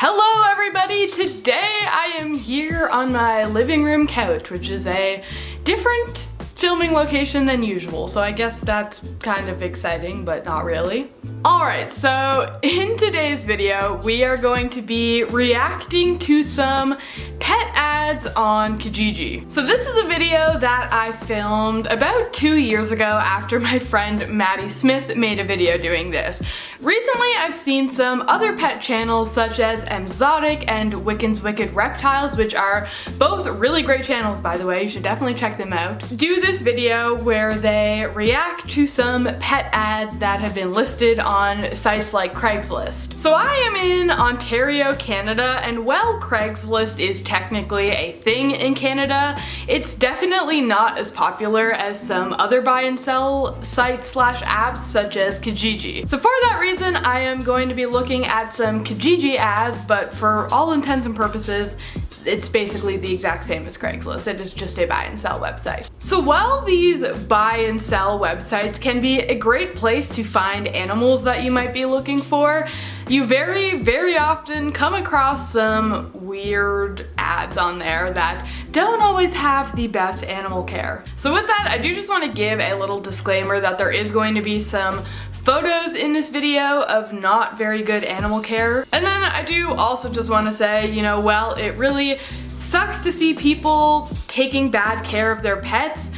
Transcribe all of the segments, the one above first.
Hello everybody! Today I am here on my living room couch, which is a different filming location than usual, so I guess that's kind of exciting, but not really. Alright, so in today's video, we are going to be reacting to some pet ads on Kijiji. So this is a video that I filmed about 2 years ago after my friend Maddie Smith made a video doing this. Recently, I've seen some other pet channels such as Exotic and Wiccan's Wicked Reptiles, which are both really great channels, by the way. You should definitely check them out. Do this video where they react to some pet ads that have been listed on sites like Craigslist. So I am in Ontario, Canada, and while Craigslist is technically a thing in Canada, it's definitely not as popular as some other buy and sell sites slash apps such as Kijiji. So for that reason, I am going to be looking at some Kijiji ads, but for all intents and purposes, it's basically the exact same as Craigslist. It is just a buy and sell website. So while these buy and sell websites can be a great place to find animals that you might be looking for, you very often come across some weird ads on there that don't always have the best animal care. So with that, I do just want to give a little disclaimer that there is going to be some photos in this video of not very good animal care. And then I do also just want to say, you know, well, it really sucks to see people taking bad care of their pets.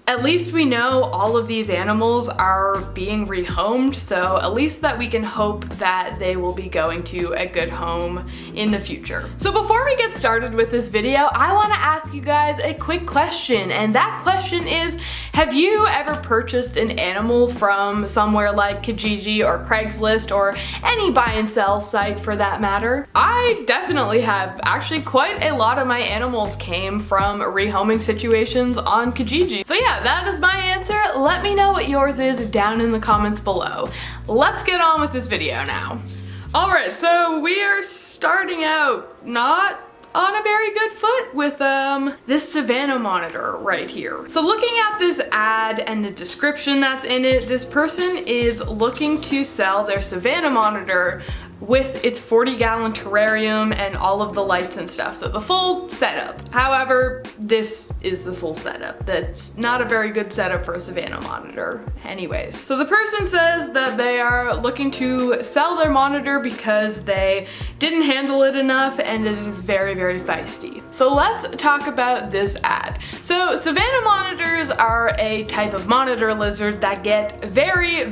At least we know all of these animals are being rehomed, so at least that we can hope that they will be going to a good home in the future. So before we get started with this video, I want to ask you guys a quick question, and that question is, have you ever purchased an animal from somewhere like Kijiji or Craigslist or any buy and sell site for that matter? I definitely have. Actually, quite a lot of my animals came from rehoming situations on Kijiji. So yeah, that is my answer. Let me know what yours is down in the comments below. Let's get on with this video now. Alright, so we are starting out not on a very good foot with this Savannah Monitor right here. So looking at this ad and the description that's in it, this person is looking to sell their Savannah Monitor with its 40-gallon terrarium and all of the lights and stuff, so the full setup. However, this is the full setup. That's not a very good setup for a Savannah Monitor anyways. So the person says that they are looking to sell their monitor because they didn't handle it enough and it is very feisty. So let's talk about this ad. So Savannah monitors are a type of monitor lizard that get very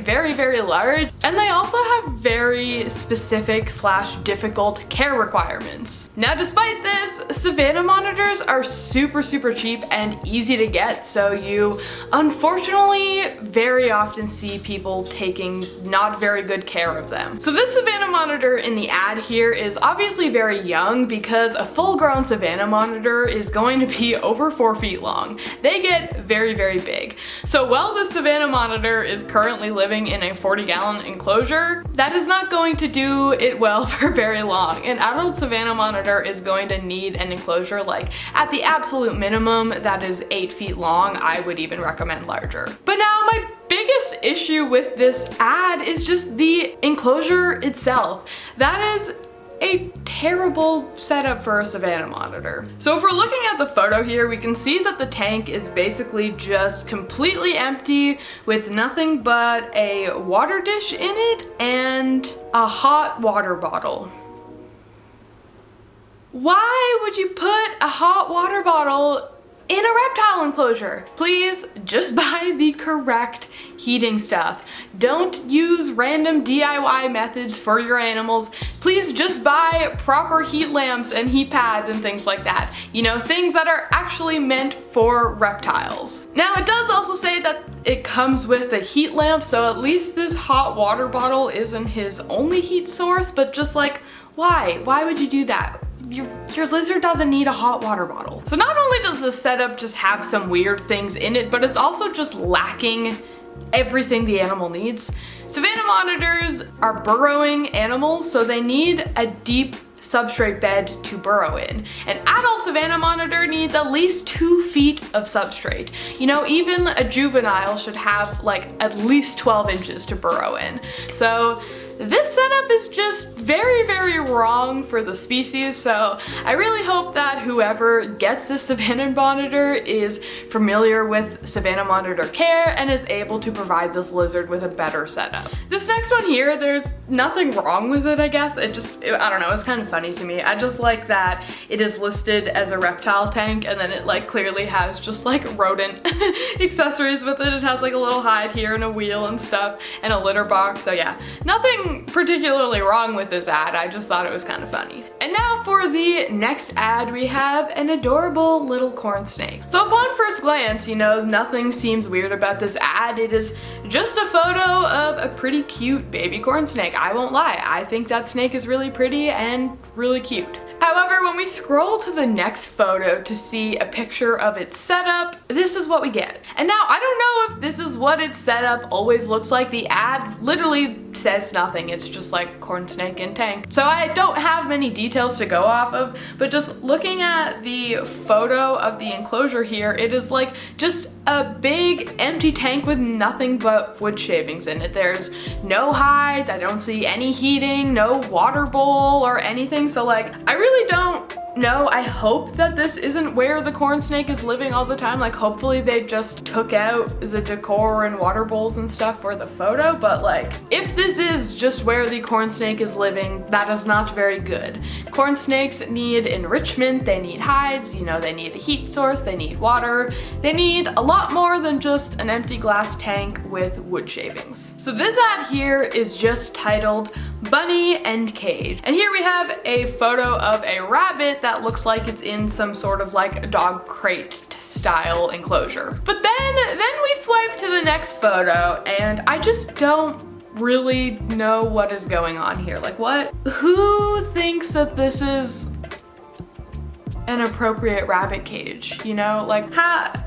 large, and they also have very specific slash difficult care requirements. Now despite this, Savannah monitors are super cheap and easy to get, so you unfortunately very often see people taking not very good care of them. So this Savannah monitor in the ad here is obviously very young because a full-grown Savannah monitor is going to be over 4 feet long. They get very big. So while the Savannah monitor is currently living in a 40-gallon enclosure, that is not going to do it well for very long. An adult Savannah monitor is going to need an enclosure like at the absolute minimum that is 8 feet long. I would even recommend larger. But now my biggest issue with this ad is just the enclosure itself. That is a terrible setup for a Savannah monitor. So if we're looking at the photo here, we can see that the tank is basically just completely empty with nothing but a water dish in it and a hot water bottle. Why would you put a hot water bottle in a reptile enclosure? Please just buy the correct heating stuff. Don't use random DIY methods for your animals. Please just buy proper heat lamps and heat pads and things like that. You know, things that are actually meant for reptiles. Now it does also say that it comes with a heat lamp, so at least this hot water bottle isn't his only heat source, but just like, why? Why would you do that? Your lizard doesn't need a hot water bottle. So not only does this setup just have some weird things in it, but it's also just lacking everything the animal needs. Savannah monitors are burrowing animals, so they need a deep substrate bed to burrow in. An adult Savannah monitor needs at least 2 feet of substrate. You know, even a juvenile should have like at least 12 inches to burrow in. So this setup is just very, very wrong for the species, so I really hope that whoever gets this Savannah Monitor is familiar with Savannah Monitor care and is able to provide this lizard with a better setup. This next one here, there's nothing wrong with it, I guess. I don't know, it's kind of funny to me. I just like that it is listed as a reptile tank and then it like clearly has just like rodent accessories with it. It has like a little hide here and a wheel and stuff and a litter box, so yeah, nothing particularly wrong with this ad. I just thought it was kind of funny. And now for the next ad, we have an adorable little corn snake. So upon first glance, you know, nothing seems weird about this ad. It is just a photo of a pretty cute baby corn snake. I won't lie, I think that snake is really pretty and really cute. However, when we scroll to the next photo to see a picture of its setup, this is what we get. And now, I don't know if this is what its setup always looks like. The ad literally says nothing. It's just like corn snake and tank. So I don't have many details to go off of, but just looking at the photo of the enclosure here, it is like just a big empty tank with nothing but wood shavings in it. There's no hides, I don't see any heating, no water bowl or anything, so like, I really don't know. I hope that this isn't where the corn snake is living all the time. Like, hopefully they just took out the decor and water bowls and stuff for the photo, but like, if this is just where the corn snake is living, that is not very good. Corn snakes need enrichment, they need hides, you know, they need a heat source, they need water, they need a lot more than just an empty glass tank with wood shavings. So this ad here is just titled Bunny and Cage. And here we have a photo of a rabbit that looks like it's in some sort of like dog crate style enclosure. But then we swipe to the next photo and I just don't really know what is going on here. Like, what? Who thinks that this is an appropriate rabbit cage, you know? Like,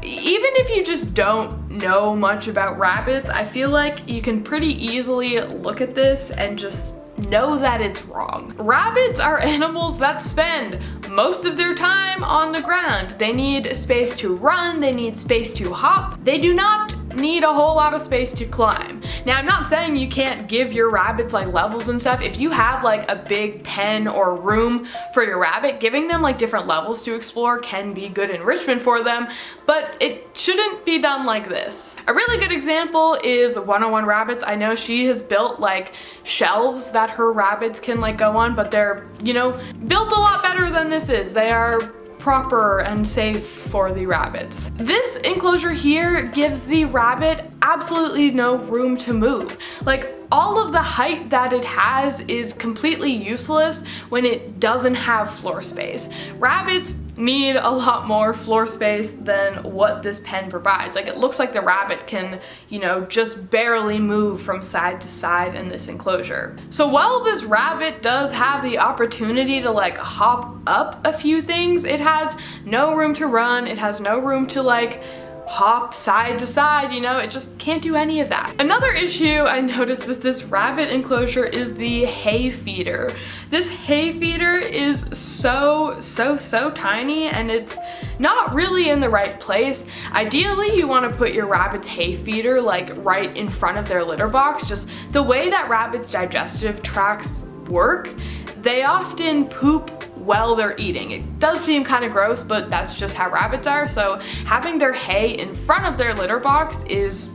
even if you just don't know much about rabbits, I feel like you can pretty easily look at this and just know that it's wrong. Rabbits are animals that spend most of their time on the ground. They need space to run, they need space to hop. They do not need a whole lot of space to climb. Now, I'm not saying you can't give your rabbits like levels and stuff. If you have like a big pen or room for your rabbit, giving them like different levels to explore can be good enrichment for them, but it shouldn't be done like this. A really good example is 101 Rabbits. I know she has built like shelves that her rabbits can like go on, but they're, you know, built a lot better than this is. They are proper and safe for the rabbits. This enclosure here gives the rabbit absolutely no room to move. Like, all of the height that it has is completely useless when it doesn't have floor space. Rabbits need a lot more floor space than what this pen provides. Like, it looks like the rabbit can, you know, just barely move from side to side in this enclosure. So while this rabbit does have the opportunity to like hop up a few things, it has no room to run, it has no room to like hop side to side, you know, it just can't do any of that. Another issue I noticed with this rabbit enclosure is the hay feeder. This hay feeder is so tiny and it's not really in the right place. Ideally, you want to put your rabbit's hay feeder like right in front of their litter box. Just the way that rabbits' digestive tracts work, they often poop while they're eating. It does seem kind of gross, but that's just how rabbits are, so having their hay in front of their litter box is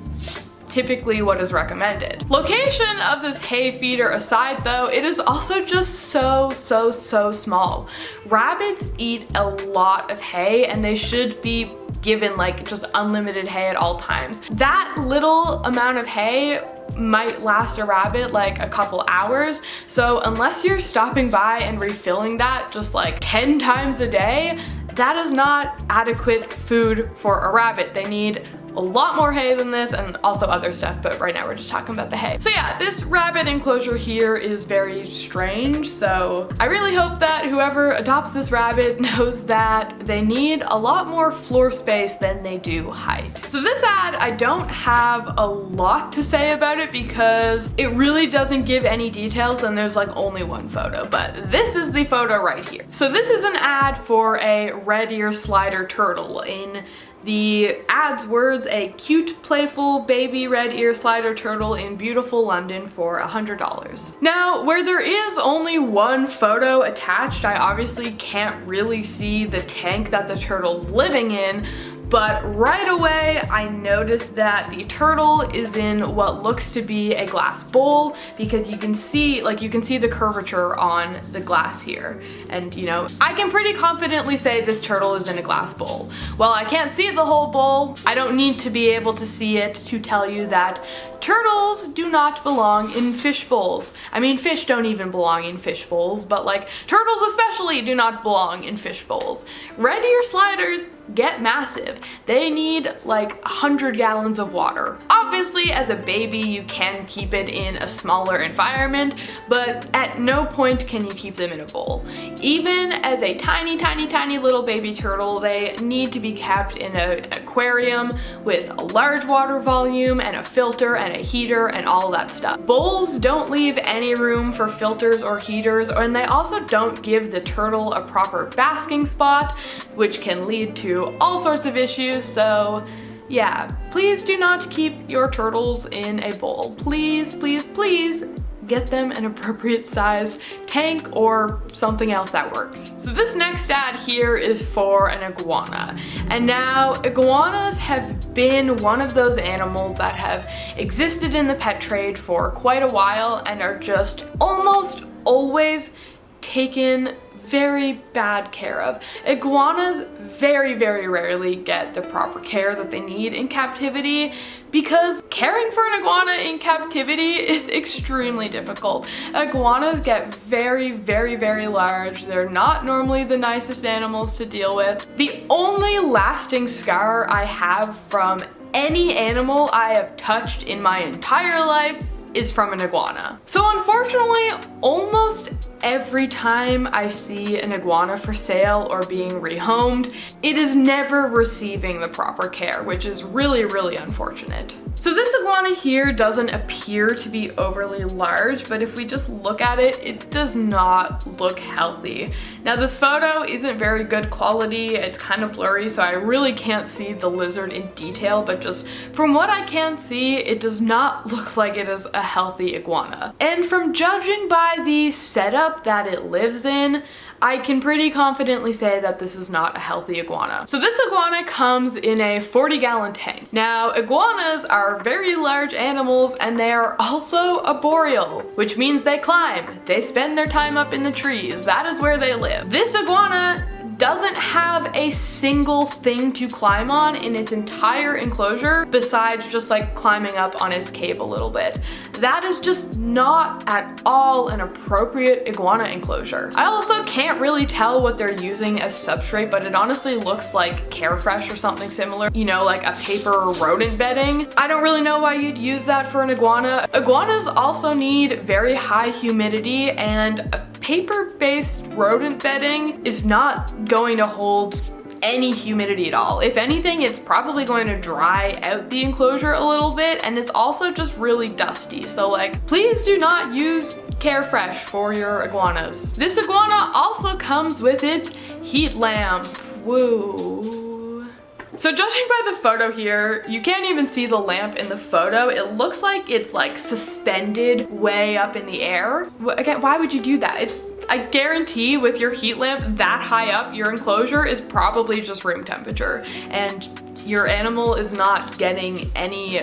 typically what is recommended. Location of this hay feeder aside though, it is also just so small. Rabbits eat a lot of hay and they should be given like just unlimited hay at all times. That little amount of hay might last a rabbit like a couple hours, so unless you're stopping by and refilling that just like 10 times a day, that is not adequate food for a rabbit. They need a lot more hay than this and also other stuff, but right now we're just talking about the hay. So yeah, this rabbit enclosure here is very strange, so I really hope that whoever adopts this rabbit knows that they need a lot more floor space than they do height. So this ad, I don't have a lot to say about it because it really doesn't give any details and there's like only one photo, but this is the photo right here. So this is an ad for a red ear slider turtle in The ad's words, a cute, playful baby red ear slider turtle in beautiful London for $100. Now, where there is only one photo attached, I obviously can't really see the tank that the turtle's living in, but right away I noticed that the turtle is in what looks to be a glass bowl, because you can see the curvature on the glass here. And you know, I can pretty confidently say this turtle is in a glass bowl. While I can't see the whole bowl, I don't need to be able to see it to tell you that turtles do not belong in fish bowls. I mean, fish don't even belong in fish bowls, but like turtles especially do not belong in fish bowls. Red ear sliders get massive. They need like 100 gallons of water. Obviously, as a baby, you can keep it in a smaller environment, but at no point can you keep them in a bowl. Even as a tiny, tiny, tiny little baby turtle, they need to be kept in an aquarium with a large water volume and a filter and a heater and all of that stuff. Bowls don't leave any room for filters or heaters, and they also don't give the turtle a proper basking spot, which can lead to all sorts of issues. So yeah, please do not keep your turtles in a bowl. Please, please, please get them an appropriate size tank or something else that works. So this next ad here is for an iguana. And now iguanas have been one of those animals that have existed in the pet trade for quite a while and are just almost always taken very bad care of. Iguanas very, very rarely get the proper care that they need in captivity, because caring for an iguana in captivity is extremely difficult. Iguanas get very, very, very large. They're not normally the nicest animals to deal with. The only lasting scar I have from any animal I have touched in my entire life is from an iguana. So unfortunately, almost every time I see an iguana for sale or being rehomed, it is never receiving the proper care, which is really, really unfortunate. So this iguana here doesn't appear to be overly large, but if we just look at it, it does not look healthy. Now this photo isn't very good quality, it's kind of blurry, so I really can't see the lizard in detail, but just from what I can see, it does not look like it is a healthy iguana. And from judging by the setup that it lives in, I can pretty confidently say that this is not a healthy iguana. So this iguana comes in a 40-gallon tank. Now, iguanas are very large animals and they are also arboreal, which means they climb. They spend their time up in the trees. That is where they live. This iguana doesn't have a single thing to climb on in its entire enclosure besides just like climbing up on its cave a little bit. That is just not at all an appropriate iguana enclosure. I also can't really tell what they're using as substrate, but it honestly looks like Carefresh or something similar, you know, like a paper rodent bedding. I don't really know why you'd use that for an iguana. Iguanas also need very high humidity, and a paper-based rodent bedding is not going to hold any humidity at all. If anything, it's probably going to dry out the enclosure a little bit, and it's also just really dusty. So like, please do not use Carefresh for your iguanas. This iguana also comes with its heat lamp. Woo. So judging by the photo here, you can't even see the lamp in the photo. It looks like it's like suspended way up in the air. Again, why would you do that? I guarantee with your heat lamp that high up, your enclosure is probably just room temperature and your animal is not getting any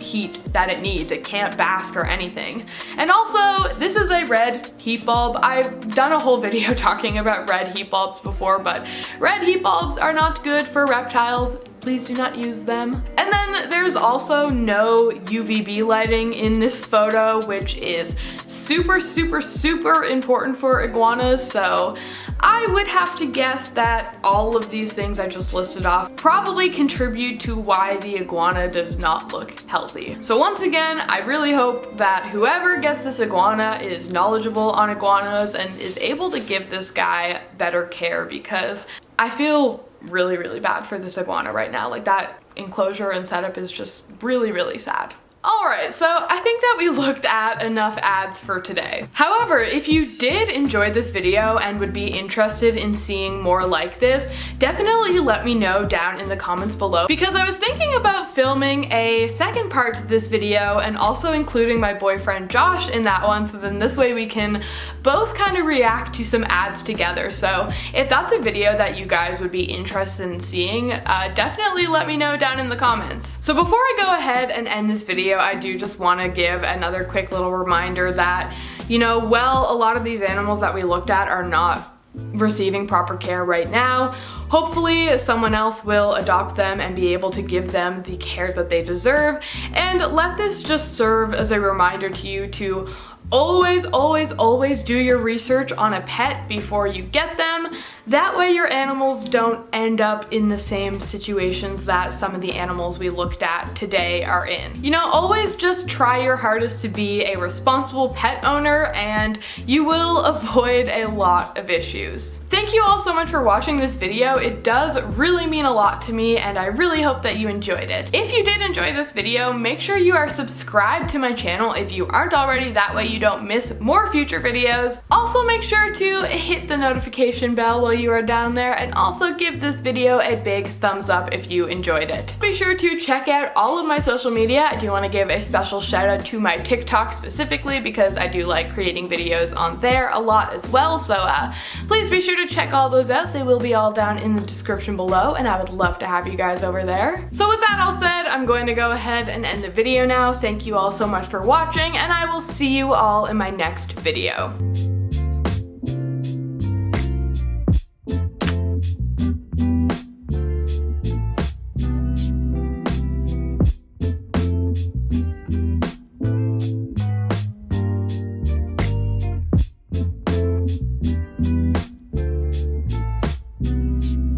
heat that it needs. It can't bask or anything. And also, this is a red heat bulb. I've done a whole video talking about red heat bulbs before, but red heat bulbs are not good for reptiles. Please do not use them. And then there's also no UVB lighting in this photo, which is super, super, super important for iguanas. So I would have to guess that all of these things I just listed off probably contribute to why the iguana does not look healthy. So once again, I really hope that whoever gets this iguana is knowledgeable on iguanas and is able to give this guy better care, because I feel really, really bad for this iguana right now. Like, that enclosure and setup is just really, really sad. Alright, so I think that we looked at enough ads for today. However, if you did enjoy this video and would be interested in seeing more like this, definitely let me know down in the comments below, because I was thinking about filming a second part to this video and also including my boyfriend Josh in that one, so then this way we can both kind of react to some ads together. So if that's a video that you guys would be interested in seeing, definitely let me know down in the comments. So before I go ahead and end this video, I do just want to give another quick little reminder that, you know, well, a lot of these animals that we looked at are not receiving proper care right now. Hopefully someone else will adopt them and be able to give them the care that they deserve, and let this just serve as a reminder to you to always do your research on a pet before you get them. That way your animals don't end up in the same situations that some of the animals we looked at today are in. You know, always just try your hardest to be a responsible pet owner and you will avoid a lot of issues. Thank you all so much for watching this video. It does really mean a lot to me and I really hope that you enjoyed it. If you did enjoy this video, make sure you are subscribed to my channel if you aren't already, that way you don't miss more future videos. Also make sure to hit the notification bell while you are down there, and also give this video a big thumbs up if you enjoyed it. Be sure to check out all of my social media. I do want to give a special shout out to my TikTok specifically because I do like creating videos on there a lot as well, so please be sure to check all those out. They will be all down in the description below and I would love to have you guys over there. So with that all said, I'm going to go ahead and end the video now. Thank you all so much for watching and I will see you all in my next video.